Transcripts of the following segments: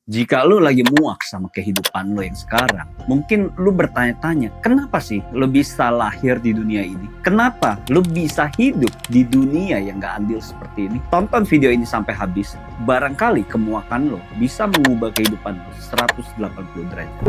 Jika lu lagi muak sama kehidupan lu yang sekarang, mungkin lu bertanya-tanya, kenapa sih lu bisa lahir di dunia ini? Kenapa lu bisa hidup di dunia yang gak adil seperti ini? Tonton video ini sampai habis, barangkali kemuakan lu bisa mengubah kehidupan lu 180 derajat.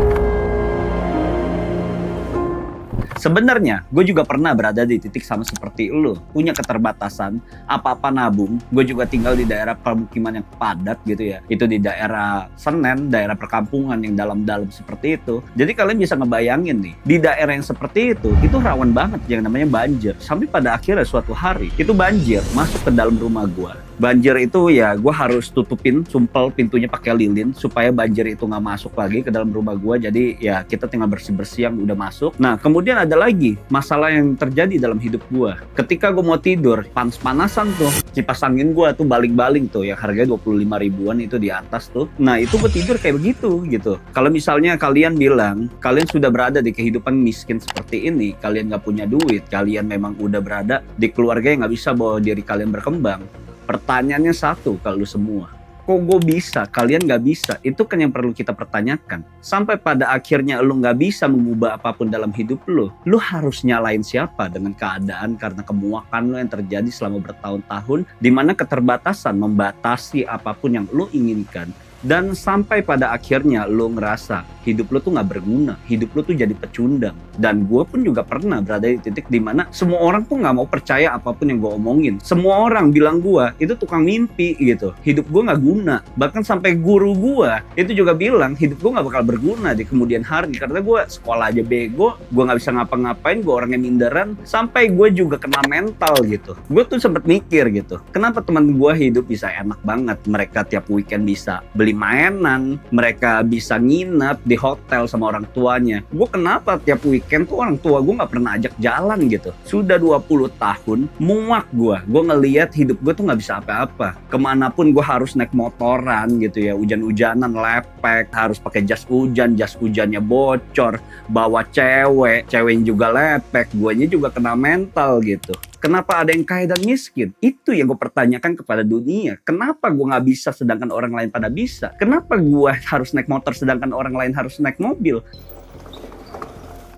Sebenarnya, gue juga pernah berada di titik sama seperti lu. Punya keterbatasan, apa-apa nabung. Gue juga tinggal di daerah permukiman yang padat gitu ya. Itu di daerah Senen, daerah perkampungan yang dalam-dalam seperti itu. Jadi kalian bisa ngebayangin nih, di daerah yang seperti itu rawan banget yang namanya banjir. Sampai pada akhirnya suatu hari, itu banjir masuk ke dalam rumah gue. Banjir itu ya gue harus tutupin sumpel pintunya pakai lilin supaya banjir itu nggak masuk lagi ke dalam rumah gue. Jadi ya kita tinggal bersih-bersih yang udah masuk. Nah kemudian ada lagi masalah yang terjadi dalam hidup gue. Ketika gue mau tidur, panas-panasan tuh, kipas angin gue tuh baling-baling tuh yang harganya 25 ribuan itu di atas tuh. Nah itu gue tidur kayak begitu gitu. Kalau misalnya kalian bilang kalian sudah berada di kehidupan miskin seperti ini, kalian nggak punya duit, kalian memang udah berada di keluarga yang nggak bisa bawa diri kalian berkembang. Pertanyaannya satu kalau semua, kok gue bisa, kalian nggak bisa? Itu kan yang perlu kita pertanyakan. Sampai pada akhirnya lu nggak bisa mengubah apapun dalam hidup lu harus nyalain siapa dengan keadaan karena kemuakan lu yang terjadi selama bertahun-tahun, di mana keterbatasan membatasi apapun yang lu inginkan. Dan sampai pada akhirnya lo ngerasa hidup lo tuh gak berguna, hidup lo tuh jadi pecundang. Dan gue pun juga pernah berada di titik dimana semua orang tuh gak mau percaya apapun yang gue omongin. Semua orang bilang gue itu tukang mimpi gitu, hidup gue gak guna. Bahkan sampai guru gue itu juga bilang hidup gue gak bakal berguna di kemudian hari. Karena gue sekolah aja bego, gue gak bisa ngapa-ngapain, gue orangnya minderan. Sampai gue juga kena mental gitu. Gue tuh sempet mikir gitu, kenapa teman gue hidup bisa enak banget. Mereka tiap weekend bisa beli mainan, mereka bisa nginep di hotel sama orang tuanya. Gue kenapa tiap weekend tuh orang tua gue gak pernah ajak jalan gitu. Sudah 20 tahun, muak gue ngeliat hidup gue tuh gak bisa apa-apa. Kemanapun gue harus naik motoran gitu ya, hujan-hujanan lepek, harus pakai jas hujannya bocor, bawa cewek juga lepek, guanya juga kena mental gitu. Kenapa ada yang kaya dan miskin? Itu yang gue pertanyakan kepada dunia. Kenapa gue gak bisa sedangkan orang lain pada bisa? Kenapa gue harus naik motor sedangkan orang lain harus naik mobil?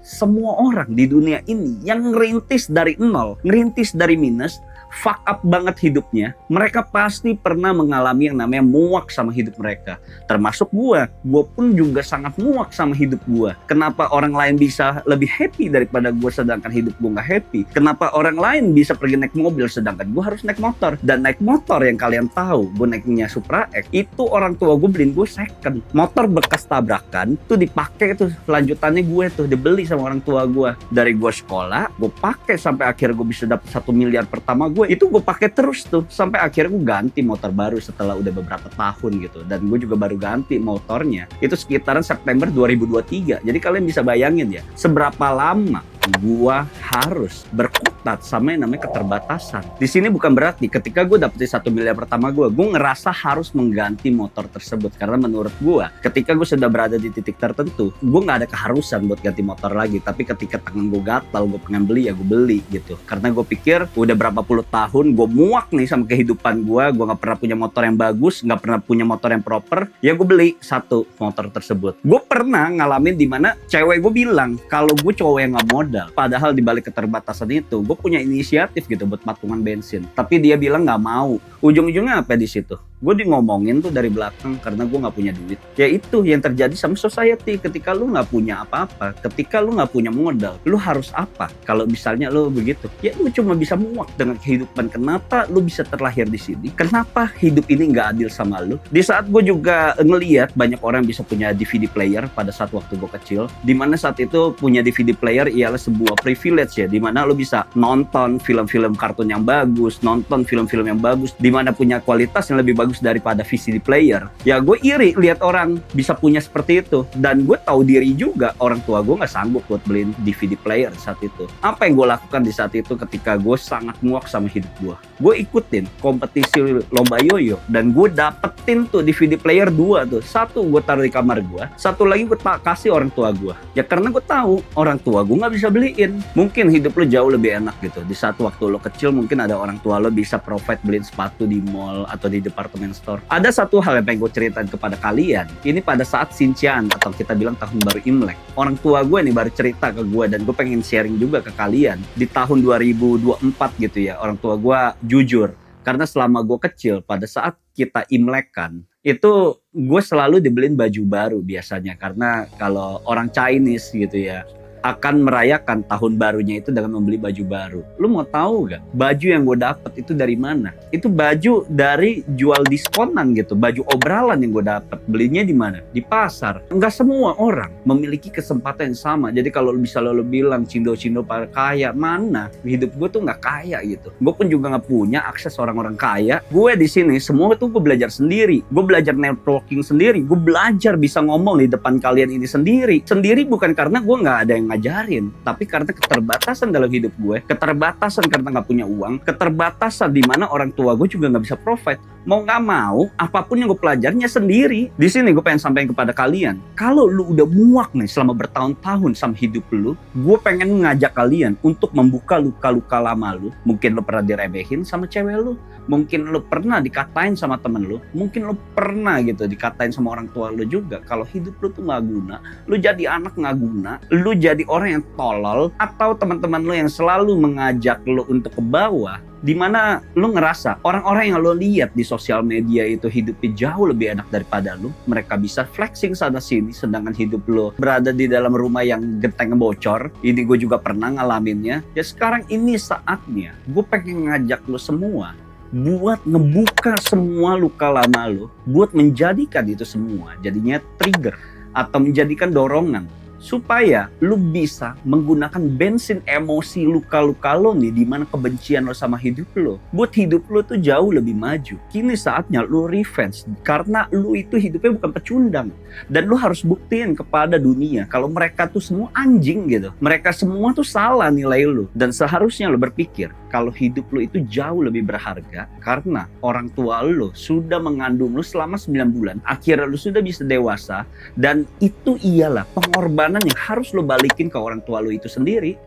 Semua orang di dunia ini yang ngerintis dari nol, ngerintis dari minus, fuck up banget hidupnya, mereka pasti pernah mengalami yang namanya muak sama hidup mereka. Termasuk gue pun juga sangat muak sama hidup gue. Kenapa orang lain bisa lebih happy daripada gue sedangkan hidup gue gak happy? Kenapa orang lain bisa pergi naik mobil sedangkan gue harus naik motor? Dan naik motor yang kalian tahu, gue naiknya Supra X, itu orang tua gue beliin gue second. Motor bekas tabrakan tuh dipakai tuh, lanjutannya gue tuh dibeli sama orang tua gue. Dari gue sekolah, gue pakai sampai akhirnya gue bisa dapet 1 miliar pertama gue, itu gue pakai terus tuh sampai akhirnya gue ganti motor baru setelah udah beberapa tahun gitu. Dan gue juga baru ganti motornya itu sekitaran September 2023. Jadi kalian bisa bayangin ya seberapa lama gue harus berkutat sama yang namanya keterbatasan. Di sini bukan berarti ketika gue dapetin 1 miliar pertama gue ngerasa harus mengganti motor tersebut. Karena menurut gue ketika gue sudah berada di titik tertentu, gue gak ada keharusan buat ganti motor lagi. Tapi ketika tangan gue gatal, gue pengen beli ya gue beli gitu. Karena gue pikir udah berapa puluh tahun gue muak nih sama kehidupan gue gak pernah punya motor yang bagus, gak pernah punya motor yang proper, ya gue beli satu motor tersebut. Gue pernah ngalamin dimana cewek gue bilang kalau gue cowok yang gak modal. Padahal di balik keterbatasan itu gue punya inisiatif gitu buat patungan bensin, tapi dia bilang nggak mau. Ujung-ujungnya apa di situ? Gue ngomongin tuh dari belakang karena gue nggak punya duit. Ya itu yang terjadi sama society. Ketika lu nggak punya apa-apa, ketika lu nggak punya modal, lu harus apa? Kalau misalnya lu begitu, ya lu cuma bisa muak dengan kehidupan. Kenapa lu bisa terlahir di sini? Kenapa hidup ini nggak adil sama lu? Di saat gue juga ngelihat banyak orang bisa punya DVD player pada saat waktu gue kecil, dimana saat itu punya DVD player ialah sebuah privilege ya, dimana lu bisa nonton film-film kartun yang bagus, nonton film-film yang bagus, dimana punya kualitas yang lebih bagus daripada VCD player. Ya gue iri lihat orang bisa punya seperti itu. Dan gue tahu diri juga orang tua gue gak sanggup buat beliin DVD player saat itu. Apa yang gue lakukan di saat itu ketika gue sangat muak sama hidup gue? Gue ikutin kompetisi lomba yoyo dan gue dapetin tuh DVD player 2 tuh. Satu gue taruh di kamar gue, satu lagi gue kasih orang tua gue. Ya karena gue tahu orang tua gue gak bisa bisa beliin. Mungkin hidup lu jauh lebih enak gitu. Di saat waktu lu kecil mungkin ada orang tua lu bisa provide beliin sepatu di mall atau di department store. Ada satu hal yang pengen gue ceritain kepada kalian. Ini pada saat Xinjiang atau kita bilang tahun baru Imlek. Orang tua gue nih baru cerita ke gue dan gue pengen sharing juga ke kalian. Di tahun 2024 gitu ya, orang tua gue jujur. Karena selama gue kecil, pada saat kita Imlekan, itu gue selalu dibeliin baju baru biasanya. Karena kalau orang Chinese gitu ya, akan merayakan tahun barunya itu dengan membeli baju baru. Lu mau tahu gak? Baju yang gue dapet itu dari mana? Itu baju dari jual diskonan gitu. Baju obralan yang gue dapet. Belinya di mana? Di pasar. Nggak semua orang memiliki kesempatan yang sama. Jadi kalau bisa lo bilang cindo-cindo para kaya, mana? Hidup gue tuh nggak kaya gitu. Gue pun juga nggak punya akses orang-orang kaya. Gue di sini semua tuh gue belajar sendiri. Gue belajar networking sendiri. Gue belajar bisa ngomong di depan kalian ini sendiri. Sendiri bukan karena gue nggak ada yang ngajarin, tapi karena keterbatasan dalam hidup gue, keterbatasan karena nggak punya uang, keterbatasan di mana orang tua gue juga nggak bisa provide. Mau nggak mau, apapun yang gue pelajarnya sendiri. Di sini gue pengen sampaikan kepada kalian, kalau lu udah muak nih selama bertahun-tahun sama hidup lu, gue pengen ngajak kalian untuk membuka luka-luka lama lu. Mungkin lu pernah diremehin sama cewek lu, mungkin lu pernah dikatain sama temen lu, mungkin lu pernah gitu dikatain sama orang tua lu juga. Kalau hidup lu tuh nggak guna, lu jadi anak nggak guna, lu jadi orang yang tolol, atau teman-teman lu yang selalu mengajak lu untuk ke bawah, dimana lu ngerasa orang-orang yang lu lihat di sosial media itu hidupnya jauh lebih enak daripada lu. Mereka bisa flexing sana sini, sedangkan hidup lu berada di dalam rumah yang genteng bocor. Ini gue juga pernah ngalaminnya. Ya sekarang ini saatnya gue pengen ngajak lu semua buat ngebuka semua luka lama lu, buat menjadikan itu semua jadinya trigger atau menjadikan dorongan supaya lu bisa menggunakan bensin emosi luka-luka lo nih, di mana kebencian lo sama hidup lo, buat hidup lo tuh jauh lebih maju. Kini saatnya lu revenge, karena lu itu hidupnya bukan pecundang, dan lu harus buktiin kepada dunia kalau mereka tuh semua anjing gitu. Mereka semua tuh salah nilai lu, dan seharusnya lu berpikir kalau hidup lu itu jauh lebih berharga karena orang tua lu sudah mengandung lu selama 9 bulan. Akhirnya lu sudah bisa dewasa, dan itu ialah pengorbanan yang harus lo balikin ke orang tua lo itu sendiri.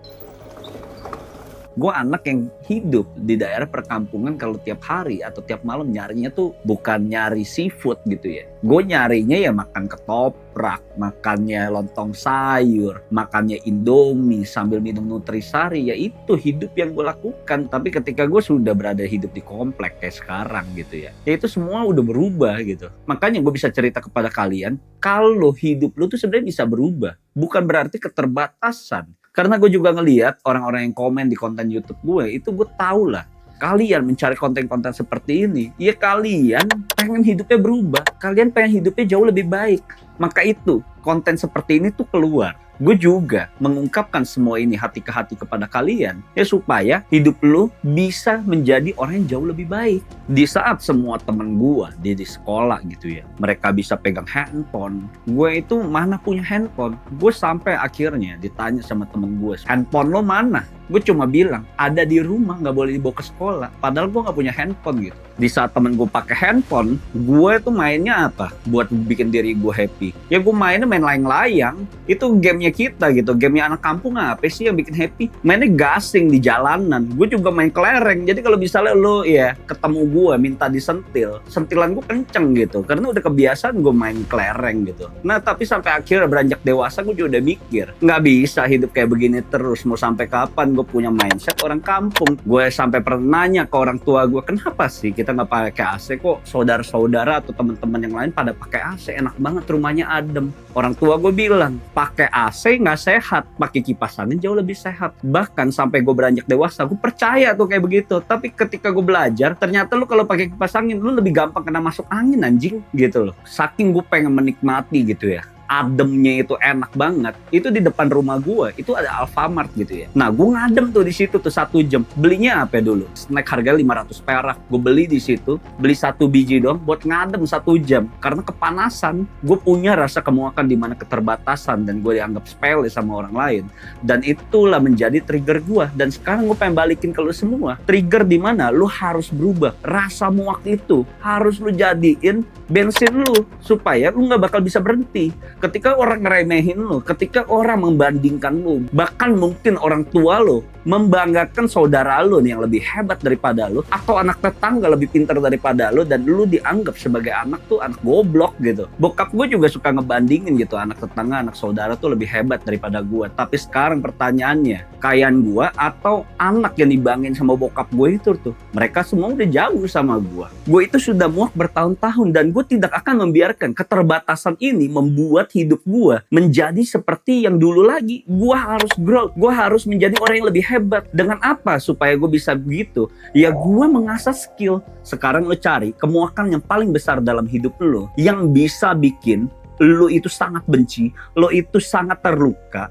Gue anak yang hidup di daerah perkampungan, kalau tiap hari atau tiap malam nyarinya tuh bukan nyari seafood gitu ya. Gue nyarinya ya makan ketoprak, makannya lontong sayur, makannya Indomie sambil minum Nutrisari. Ya itu hidup yang gue lakukan. Tapi ketika gue sudah berada hidup di komplek kayak sekarang gitu ya, ya itu semua udah berubah gitu. Makanya gue bisa cerita kepada kalian, kalau hidup lu tuh sebenarnya bisa berubah. Bukan berarti keterbatasan. Karena gue juga ngelihat orang-orang yang komen di konten YouTube gue, itu gue tahu lah. Kalian mencari konten-konten seperti ini, ya kalian pengen hidupnya berubah. Kalian pengen hidupnya jauh lebih baik. Maka itu, konten seperti ini tuh keluar. Gue juga mengungkapkan semua ini hati ke hati kepada kalian, ya supaya hidup lu bisa menjadi orang yang jauh lebih baik. Di saat semua temen gue di sekolah gitu ya, mereka bisa pegang handphone, gue itu mana punya handphone. Gue sampai akhirnya ditanya sama temen gue, handphone lo mana? Gue cuma bilang, ada di rumah, gak boleh dibawa ke sekolah. Padahal gue gak punya handphone gitu. Di saat temen gue pakai handphone, gue itu mainnya apa? Buat bikin diri gue happy. Ya gue mainnya main layang-layang. Itu gamenya kita gitu. Gamenya anak kampung apa sih yang bikin happy? Mainnya gasing di jalanan. Gue juga main kelereng. Jadi kalau misalnya lo ya ketemu gue minta disentil, sentilan gue kenceng gitu. Karena udah kebiasaan gue main kelereng gitu. Nah tapi sampai akhirnya beranjak dewasa, gue juga udah mikir, gak bisa hidup kayak begini terus. Mau sampai kapan gue punya mindset orang kampung? Gue sampai pernah nanya ke orang tua gue, kenapa sih kita nggak pakai AC, kok saudara-saudara atau teman-teman yang lain pada pakai AC, enak banget rumahnya adem. Orang tua gue bilang, pakai AC nggak sehat, pakai kipas angin jauh lebih sehat. Bahkan sampai gue beranjak dewasa, gue percaya tuh kayak begitu. Tapi ketika gue belajar, ternyata lu kalau pakai kipas angin, lu lebih gampang kena masuk angin anjing gitu loh. Saking gue pengen menikmati gitu ya, ademnya itu enak banget. Itu di depan rumah gue itu ada Alfamart gitu ya. Nah gue ngadem tuh di situ tuh 1 jam. Belinya apa ya dulu? Snack harga 500 perak. Gue beli di situ, beli 1 biji dong buat ngadem 1 jam. Karena kepanasan. Gue punya rasa kemuakan di mana keterbatasan dan gue dianggap sepele sama orang lain. Dan itulah menjadi trigger gue. Dan sekarang gue pengen balikin ke lu semua. Trigger di mana lu harus berubah. Rasa muak itu harus lu jadiin bensin lu supaya lu nggak bakal bisa berhenti. ketika orang ngeremehin lu, ketika orang membandingkan lu, bahkan mungkin orang tua lu membanggakan saudara lu nih yang lebih hebat daripada lu, atau anak tetangga lebih pintar daripada lu, dan lu dianggap sebagai anak tuh anak goblok gitu. Bokap gue juga suka ngebandingin gitu, anak tetangga, anak saudara tuh lebih hebat daripada gue. Tapi sekarang pertanyaannya, kayaan gue atau anak yang dibanggain sama bokap gue itu tuh, mereka semua udah jauh sama gue. Gue itu sudah muak bertahun-tahun, dan gue tidak akan membiarkan keterbatasan ini membuat hidup gue menjadi seperti yang dulu lagi. Gue harus grow, gue harus menjadi orang yang lebih hebat. Dengan apa supaya gue bisa begitu? Ya gue mengasah skill. Sekarang lo cari kemuakan yang paling besar dalam hidup lo, yang bisa bikin lo itu sangat benci, lo itu sangat terluka,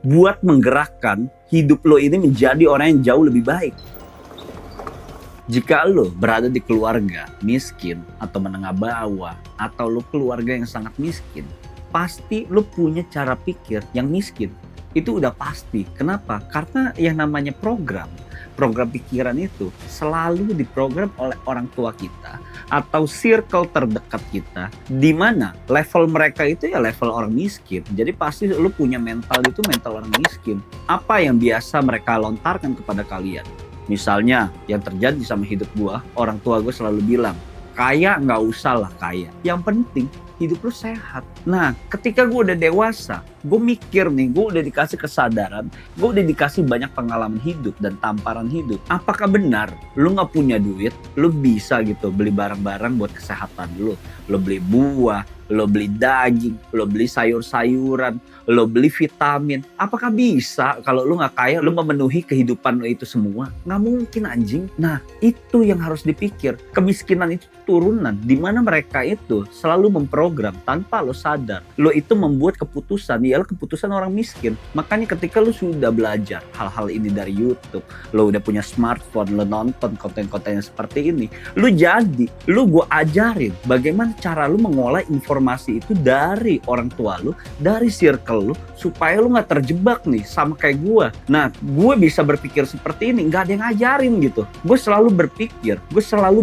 buat menggerakkan hidup lo ini menjadi orang yang jauh lebih baik. Jika lo berada di keluarga miskin atau menengah bawah, atau lo keluarga yang sangat miskin, pasti lo punya cara pikir yang miskin. Itu udah pasti. Kenapa? Karena yang namanya program pikiran itu selalu diprogram oleh orang tua kita atau circle terdekat kita, di mana level mereka itu ya level orang miskin. Jadi pasti lu punya mental itu mental orang miskin. Apa yang biasa mereka lontarkan kepada kalian? Misalnya yang terjadi sama hidup gua, orang tua gue selalu bilang, kaya nggak usah lah kaya, yang penting hidup lu sehat. Nah, ketika gue udah dewasa, gue mikir nih, gue udah dikasih kesadaran, gue udah dikasih banyak pengalaman hidup dan tamparan hidup. Apakah benar lu nggak punya duit, lu bisa gitu beli barang-barang buat kesehatan lu? Lu beli buah, lu beli daging, lu beli sayur-sayuran, lu beli vitamin. Apakah bisa kalau lu nggak kaya, lu memenuhi kehidupan lu itu semua? Nggak mungkin anjing. Nah, itu yang harus dipikir. Kemiskinan itu turunan, di mana mereka itu selalu memprogram tanpa lo sadar. Lo itu membuat keputusan, ialah keputusan orang miskin. Makanya ketika lo sudah belajar hal-hal ini dari YouTube, lo udah punya smartphone, lo nonton konten-konten yang seperti ini, lo gue ajarin bagaimana cara lo mengolah informasi itu dari orang tua lo, dari circle lo, supaya lo gak terjebak nih sama kayak gue. Nah, gue bisa berpikir seperti ini, gak ada yang ngajarin gitu. Gue selalu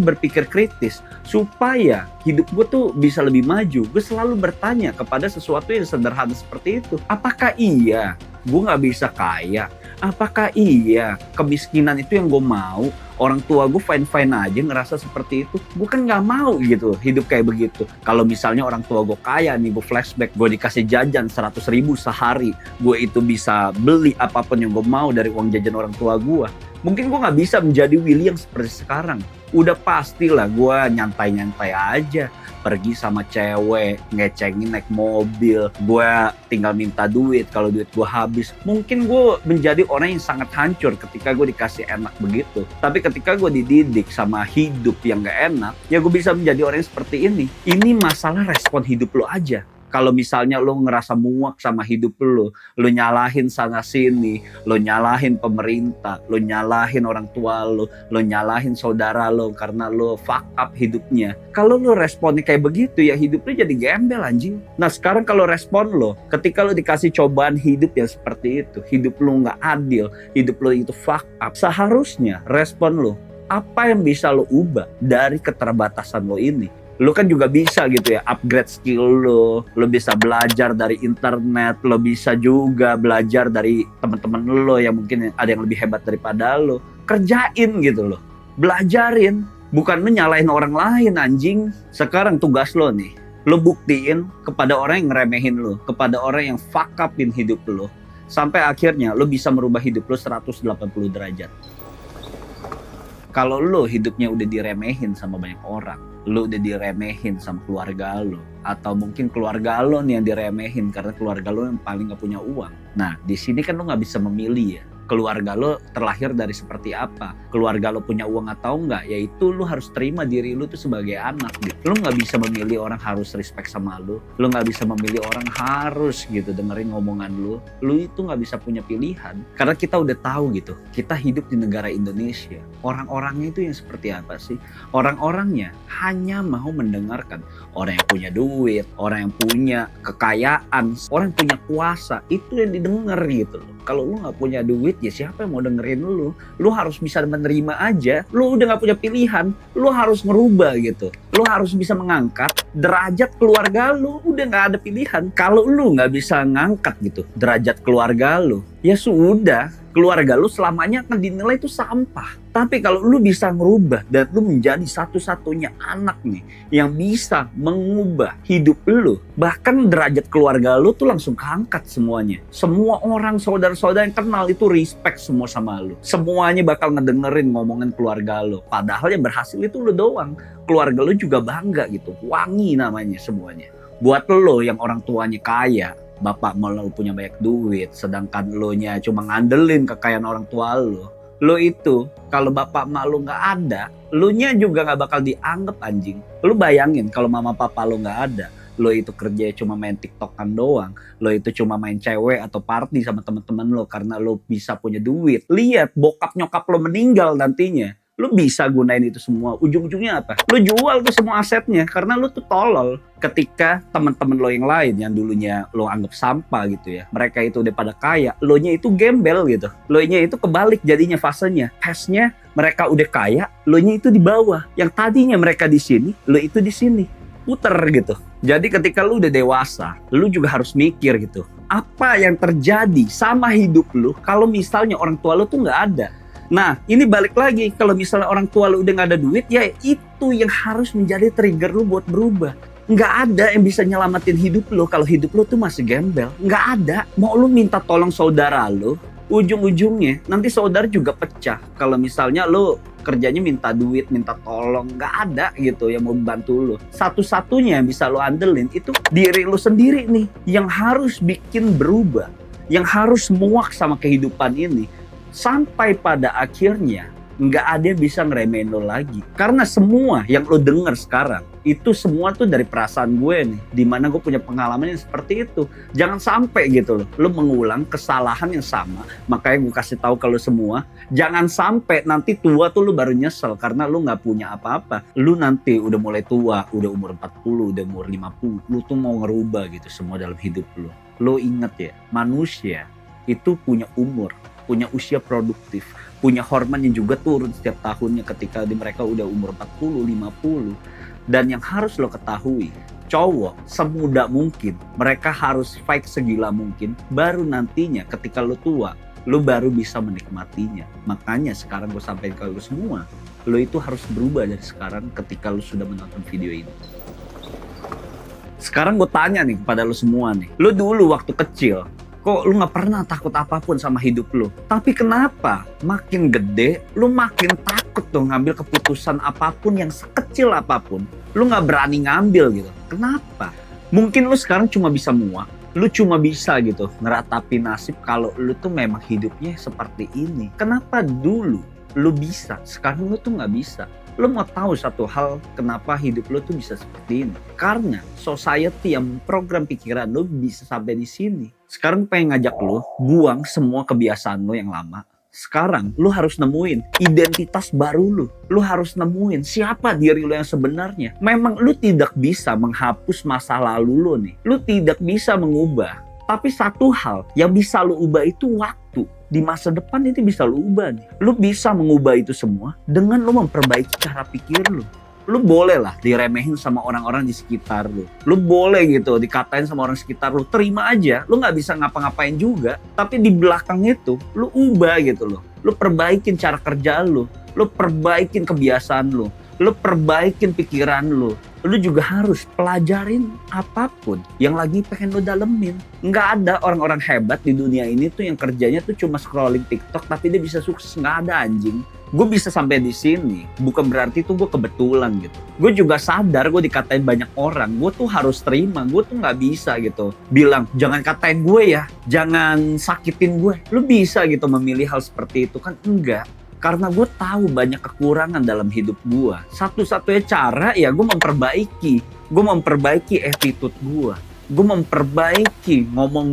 berpikir kritis, supaya hidup gue tuh bisa lebih maju. Gue selalu bertanya kepada sesuatu yang sederhana seperti itu. Apakah iya gue gak bisa kaya? Apakah iya kemiskinan itu yang gue mau? Orang tua gue fine-fine aja ngerasa seperti itu. Gue kan gak mau gitu hidup kayak begitu. Kalau misalnya orang tua gue kaya nih, gue flashback, gue dikasih jajan 100.000 sehari, gue itu bisa beli apapun yang gue mau dari uang jajan orang tua gue. Mungkin gue gak bisa menjadi Willy yang seperti sekarang. Udah pastilah gue nyantai-nyantai aja, pergi sama cewek, ngecengin naik mobil, gue tinggal minta duit kalau duit gue habis. Mungkin gue menjadi orang yang sangat hancur ketika gue dikasih enak begitu. Tapi ketika gue dididik sama hidup yang gak enak, ya gue bisa menjadi orang yang seperti ini. Ini masalah respon hidup lo aja. Kalau misalnya lo ngerasa muak sama hidup lo nyalahin sana sini, lo nyalahin pemerintah, lo nyalahin orang tua lo nyalahin saudara lo karena lo fuck up hidupnya. Kalau lo responnya kayak begitu, ya hidup lo jadi gembel anjing. Nah sekarang kalau respon lo, ketika lo dikasih cobaan hidup yang seperti itu, hidup lo gak adil, hidup lo itu fuck up, seharusnya respon lo, apa yang bisa lo ubah dari keterbatasan lo ini? Lo kan juga bisa gitu ya upgrade skill lo bisa belajar dari internet, lo bisa juga belajar dari teman-teman lo yang mungkin ada yang lebih hebat daripada lo. Kerjain gitu lo, belajarin, bukan lo nyalahin orang lain anjing. Sekarang tugas lo nih, lo buktiin kepada orang yang ngeremehin lo, kepada orang yang fuck upin hidup lo, sampai akhirnya lo bisa merubah hidup lo 180 derajat. Kalau lo hidupnya udah diremehin sama banyak orang, lo udah diremehin sama keluarga lo, atau mungkin keluarga lo nih yang diremehin karena keluarga lo yang paling gak punya uang. Nah, di sini kan lo gak bisa memilih ya. Keluarga lo terlahir dari seperti apa, keluarga lo punya uang atau enggak, yaitu lo harus terima diri lo tuh sebagai anak gitu. Lo nggak bisa memilih orang harus respect sama lo nggak bisa memilih orang harus gitu dengerin ngomongan lo itu nggak bisa punya pilihan, karena kita udah tahu gitu, kita hidup di negara Indonesia, orang-orangnya itu yang seperti apa sih? Orang-orangnya hanya mau mendengarkan orang yang punya duit, orang yang punya kekayaan, orang yang punya kuasa, itu yang didengar gitu loh. Kalau lu nggak punya duit, ya siapa yang mau dengerin lu? Lu harus bisa menerima aja. Lu udah nggak punya pilihan, lu harus ngerubah gitu. Lu harus bisa mengangkat derajat keluarga lu. Udah nggak ada pilihan. Kalau lu nggak bisa ngangkat gitu derajat keluarga lu, ya sudah, keluarga lu selamanya akan dinilai itu sampah. Tapi kalau lu bisa ngerubah dan lu menjadi satu-satunya anak nih yang bisa mengubah hidup lu, bahkan derajat keluarga lu tuh langsung keangkat semuanya. Semua orang, saudara-saudara yang kenal itu respect semua sama lu. Semuanya bakal ngedengerin ngomongin keluarga lu. Padahal yang berhasil itu lu doang. Keluarga lu juga bangga gitu. Wangi namanya semuanya. Buat lo yang orang tuanya kaya, bapak mau lo punya banyak duit, sedangkan lo nya cuma ngandelin kekayaan orang tua lo itu kalau bapak mak lo nggak ada, lo nya juga nggak bakal dianggap anjing. Lo bayangin kalau mama papa lo nggak ada, lo itu kerja cuma main tiktokan doang, lo itu cuma main cewek atau party sama teman-teman lo karena lo bisa punya duit. Lihat bokap nyokap lo meninggal nantinya, lo bisa gunain itu semua. Ujung-ujungnya apa? Lo jual tuh semua asetnya karena lo tuh tolol. Ketika teman-teman lo yang lain yang dulunya lo anggap sampah gitu ya, mereka itu udah pada kaya, lo nya itu gembel gitu. Lo nya itu kebalik jadinya fasenya. Pasnya mereka udah kaya, lo nya itu di bawah. Yang tadinya mereka di sini, lo itu di sini. Puter gitu. Jadi ketika lo udah dewasa, lo juga harus mikir gitu. Apa yang terjadi sama hidup lo kalau misalnya orang tua lo tuh nggak ada? Nah, ini balik lagi, kalau misalnya orang tua lu udah gak ada duit, ya itu yang harus menjadi trigger lu buat berubah. Nggak ada yang bisa nyelamatin hidup lu kalau hidup lu tuh masih gembel. Nggak ada. Mau lu minta tolong saudara lu, ujung-ujungnya nanti saudara juga pecah. Kalau misalnya lu kerjanya minta duit, minta tolong, nggak ada gitu yang mau bantu lu. Satu-satunya yang bisa lu andelin itu diri lu sendiri nih, yang harus bikin berubah, yang harus muak sama kehidupan ini. Sampai pada akhirnya nggak ada yang bisa ngeremehin lo lagi. Karena semua yang lo denger sekarang itu semua tuh dari perasaan gue nih, dimana gue punya pengalaman yang seperti itu. Jangan sampai gitu lo mengulang kesalahan yang sama. Makanya gue kasih tahu kalau semua, jangan sampai nanti tua tuh lo baru nyesel karena lo nggak punya apa-apa. Lo nanti udah mulai tua, udah umur 40, udah umur 50, lo tuh mau ngerubah gitu semua dalam hidup lo. Lo inget ya, manusia itu punya umur, punya usia produktif, punya hormon yang juga turun setiap tahunnya ketika mereka udah umur 40, 50. Dan yang harus lo ketahui, cowok semuda mungkin, mereka harus fight segila mungkin, baru nantinya ketika lo tua, lo baru bisa menikmatinya. Makanya sekarang gue sampaikan ke lo semua, lo itu harus berubah dari sekarang ketika lo sudah menonton video ini. Sekarang gue tanya nih kepada lo semua nih, lo dulu waktu kecil, kok lu gak pernah takut apapun sama hidup lu? Tapi kenapa makin gede, lu makin takut tuh ngambil keputusan apapun yang sekecil apapun. Lu gak berani ngambil gitu. Kenapa? Mungkin lu sekarang cuma bisa muak. Lu cuma bisa gitu ngeratapi nasib kalau lu tuh memang hidupnya seperti ini. Kenapa dulu lu bisa, sekarang lu tuh gak bisa? Lo mau tahu satu hal kenapa hidup lo tuh bisa seperti ini? Karena society yang program pikiran lo bisa sampai di sini. Sekarang pengen ngajak lo buang semua kebiasaan lo yang lama. Sekarang lo harus nemuin identitas baru lo. Lo harus nemuin siapa diri lo yang sebenarnya. Memang lo tidak bisa menghapus masa lalu lo nih. Lo tidak bisa mengubah. Tapi satu hal yang bisa lo ubah itu waktu. Di masa depan itu bisa lo ubah nih. Lo bisa mengubah itu semua dengan lo memperbaiki cara pikir lo. Lo boleh lah diremehin sama orang-orang di sekitar lo. Lo boleh gitu dikatain sama orang sekitar lo. Terima aja. Lo gak bisa ngapa-ngapain juga. Tapi di belakang itu lo ubah gitu lo. Lo perbaikin cara kerja lo. Lo perbaikin kebiasaan lo. Lo perbaikin pikiran lo. Lo juga harus pelajarin apapun yang lagi pengen lo dalemin. Nggak ada orang-orang hebat di dunia ini tuh yang kerjanya tuh cuma scrolling TikTok tapi dia bisa sukses. Nggak ada anjing. Gue bisa sampai di sini bukan berarti tuh gue kebetulan gitu. Gue juga sadar gue dikatain banyak orang. Gue tuh harus terima. Gue tuh nggak bisa gitu bilang jangan katain gue ya, jangan sakitin gue. Lo bisa gitu memilih hal seperti itu kan? Enggak. Karena gue tahu banyak kekurangan dalam hidup gue. Satu-satunya cara ya gue memperbaiki attitude gue. gue memperbaiki ngomong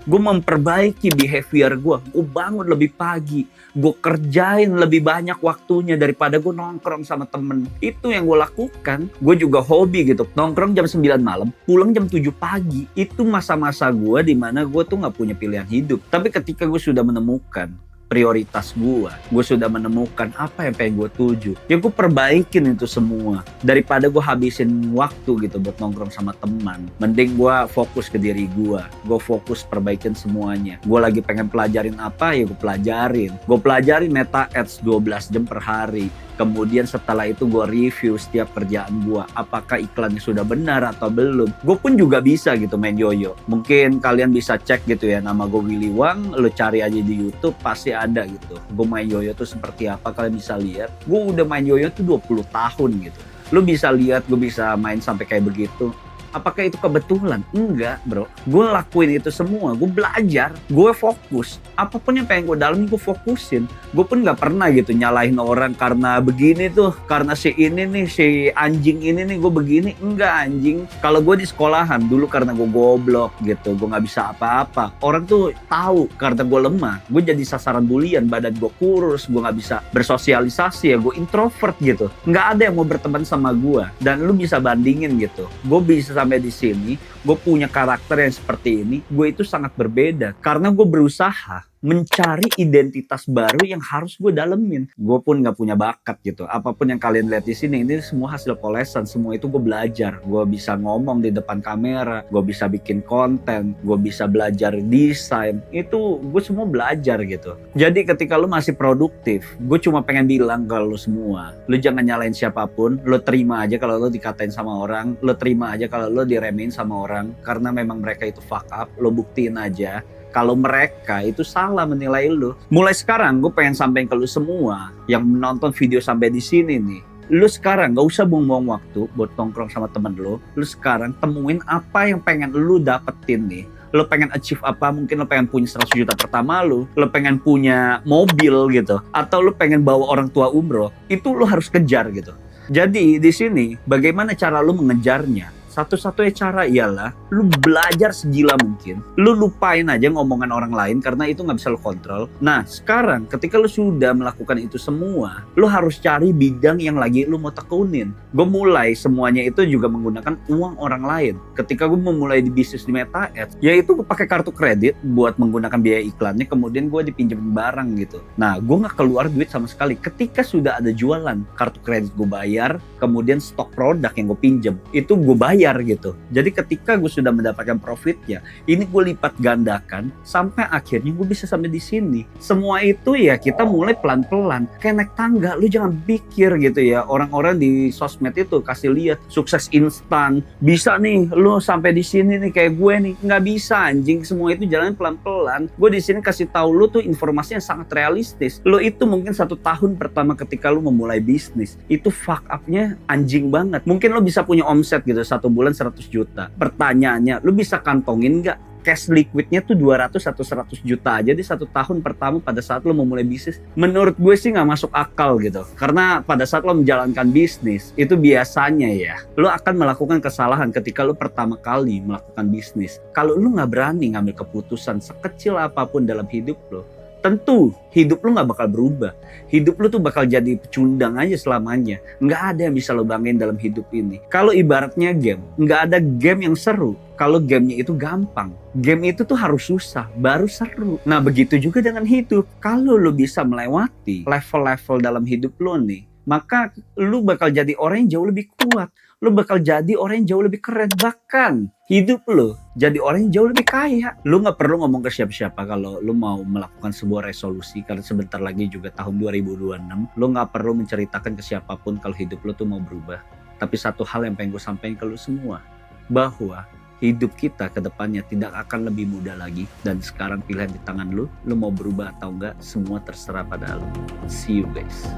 gue memperbaiki behavior gue bangun lebih pagi, gue kerjain lebih banyak waktunya daripada gue nongkrong sama temen. Itu yang gue lakukan. Gue juga hobi gitu, nongkrong jam 9 malam, pulang jam 7 pagi. Itu masa-masa gue dimana gue tuh gak punya pilihan hidup. Tapi ketika gue sudah menemukan prioritas gue sudah menemukan apa yang pengen gue tuju, ya gue perbaikin itu semua. Daripada gue habisin waktu gitu buat nongkrong sama teman, mending gue fokus ke diri gue fokus perbaikin semuanya. Gue lagi pengen pelajarin apa, ya gue pelajarin Meta Ads 12 jam per hari. Kemudian setelah itu gue review setiap kerjaan gue, apakah iklannya sudah benar atau belum. Gue pun juga bisa gitu main yoyo. Mungkin kalian bisa cek gitu ya, nama gue Willy Wang, lo cari aja di YouTube pasti ada gitu. Gue main yoyo tuh seperti apa, kalian bisa lihat. Gue udah main yoyo tuh 20 tahun gitu. Lo bisa lihat gue bisa main sampai kayak begitu. Apakah itu kebetulan? Enggak bro, gue lakuin itu semua, gue belajar, gue fokus. Apapun yang pengen gue dalamin, gue fokusin. Gue pun gak pernah gitu nyalahin orang karena begini tuh, karena si ini nih, si anjing ini nih gue begini. Enggak anjing, kalau gue di sekolahan dulu karena gue goblok gitu, gue gak bisa apa-apa. Orang tuh tahu karena gue lemah, gue jadi sasaran bulian, badan gue kurus, gue gak bisa bersosialisasi ya, gue introvert gitu. Gak ada yang mau berteman sama gue. Dan lu bisa bandingin gitu, gue bisa sampai di sini, gue punya karakter yang seperti ini, gue itu sangat berbeda karena gue berusaha mencari identitas baru yang harus gue dalemin. Gue pun gak punya bakat gitu. Apapun yang kalian lihat di sini, ini semua hasil polesan. Semua itu gue belajar. Gue bisa ngomong di depan kamera, gue bisa bikin konten, gue bisa belajar desain. Itu gue semua belajar gitu. Jadi ketika lu masih produktif, gue cuma pengen bilang ke lu semua, lu jangan nyalain siapapun, lu terima aja kalau lu dikatain sama orang, lu terima aja kalau lu diremehin sama orang, karena memang mereka itu fuck up. Lu buktiin aja kalau mereka itu salah menilai lu. Mulai sekarang gue pengen sampein ke lu semua yang menonton video sampai di sini nih. Lu sekarang gak usah buang-buang waktu buat nongkrong sama temen lu. Lu sekarang temuin apa yang pengen lu dapetin nih. Lu pengen achieve apa, mungkin lu pengen punya 100 juta pertama lu pengen punya mobil gitu, atau lu pengen bawa orang tua umroh, itu lu harus kejar gitu. Jadi di sini bagaimana cara lu mengejarnya? Satu-satunya cara ialah lu belajar segila mungkin. Lu lupain aja ngomongan orang lain karena itu gak bisa lu kontrol. Nah sekarang ketika lu sudah melakukan itu semua, lu harus cari bidang yang lagi lu mau tekunin. Gue mulai semuanya itu juga menggunakan uang orang lain. Ketika gue memulai di bisnis di Meta Ads, yaitu gue pakai kartu kredit buat menggunakan biaya iklannya, kemudian gue dipinjemin barang gitu. Nah gue gak keluar duit sama sekali. Ketika sudah ada jualan, kartu kredit gue bayar, kemudian stok produk yang gue pinjem, itu gue bayar gitu. Jadi ketika gue sudah mendapatkan profitnya, ini gue lipat gandakan sampai akhirnya gue bisa sampai di sini. Semua itu ya kita mulai pelan-pelan, kayak naik tangga. Lu jangan pikir gitu ya, orang-orang di sosmed itu kasih lihat sukses instan, bisa nih lu sampai di sini nih kayak gue nih. Nggak bisa anjing, semua itu jalan pelan-pelan. Gue di sini kasih tahu lu tuh informasinya sangat realistis. Lu itu mungkin 1 tahun pertama ketika lu memulai bisnis, itu fuck up-nya anjing banget. Mungkin lu bisa punya omset gitu 1 bulan 100 juta. Pertanyaannya, lu bisa kantongin nggak cash liquidnya tuh 200 atau 100 juta aja di 1 tahun pertama pada saat lu memulai bisnis? Menurut gue sih nggak masuk akal gitu. Karena pada saat lu menjalankan bisnis, itu biasanya ya, lu akan melakukan kesalahan ketika lu pertama kali melakukan bisnis. Kalau lu nggak berani ngambil keputusan sekecil apapun dalam hidup lu, tentu hidup lu gak bakal berubah. Hidup lu tuh bakal jadi pecundang aja selamanya. Nggak ada yang bisa lo banggain dalam hidup ini. Kalau ibaratnya game, nggak ada game yang seru kalau gamenya itu gampang. Game itu tuh harus susah, baru seru. Nah begitu juga dengan hidup. Kalau lu bisa melewati level-level dalam hidup lu nih, maka lu bakal jadi orang yang jauh lebih kuat. Lu bakal jadi orang yang jauh lebih keren. Bahkan hidup lu jadi orang yang jauh lebih kaya. Lu gak perlu ngomong ke siapa-siapa kalau lu mau melakukan sebuah resolusi, karena sebentar lagi juga tahun 2026. Lu gak perlu menceritakan ke siapapun kalau hidup lu tuh mau berubah. Tapi satu hal yang pengen gue sampaikan ke lu semua, bahwa hidup kita ke depannya tidak akan lebih mudah lagi. Dan sekarang pilihan di tangan lu mau berubah atau enggak, semua terserah pada lu. See you guys.